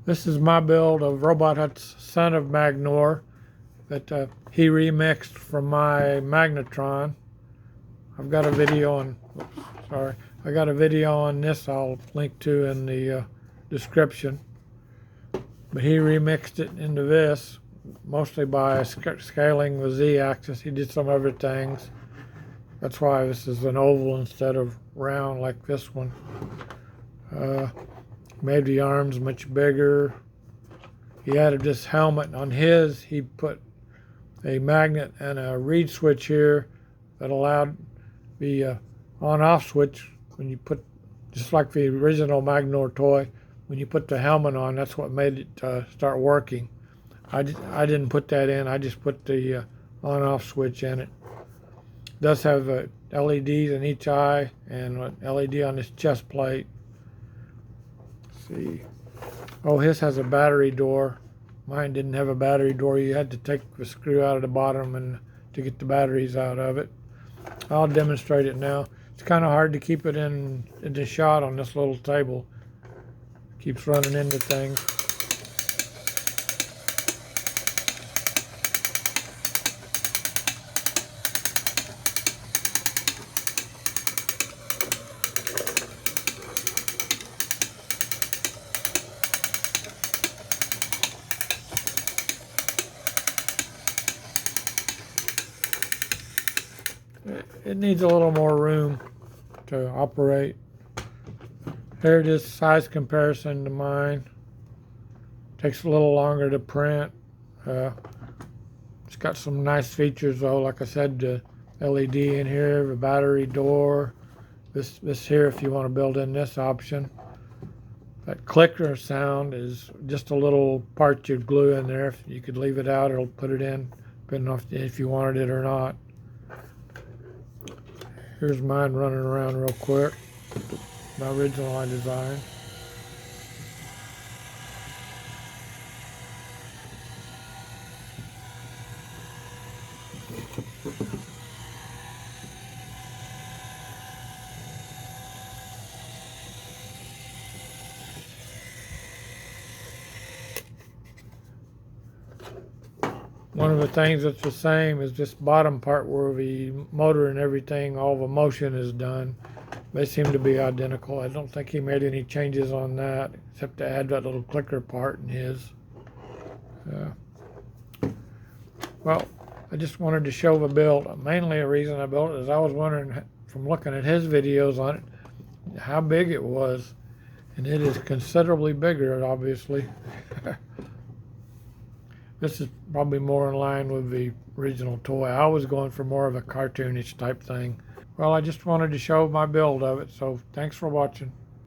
This is my build of Robothuts Son of Magnor that he remixed from my Magnitron. I've got a video on, I got a video on this I'll link to in the description. But he remixed it into this, mostly by scaling the Z-axis. He did some other things. That's why this is an oval instead of round like this one. Made the arms much bigger. He added this helmet on his. He put a magnet and a reed switch here that allowed the on-off switch when you put, just like the original Magnor toy, when you put the helmet on, that's what made it start working. I didn't put that in. I just put the on-off switch in it. It does have LEDs in each eye and an LED on this chest plate. See. Oh, his has a battery door. Mine didn't have a battery door. You had to take the screw out of the bottom and to get the batteries out of it. I'll demonstrate it now. It's kind of hard to keep it in the shot on this little table. Keeps running into things. It needs a little more room to operate. Here it is, size comparison to mine. Takes a little longer to print. It's got some nice features though, like I said, the LED in here, the battery door. This here, if you want to build in this option. That clicker sound is just a little part you'd glue in there. If you could leave it out, it'll put it in, depending on if you wanted it or not. Here's mine running around real quick. My original I designed. One of the things that's the same is this bottom part where the motor and everything, all the motion is done. They seem to be identical. I don't think he made any changes on that except to add that little clicker part in his. Well, I just wanted to show the build. Mainly a reason I built it is I was wondering from looking at his videos on it how big it was. And it is considerably bigger, obviously. This is probably more in line with the original toy. I was going for more of a cartoonish type thing. Well, I just wanted to show my build of it, so thanks for watching.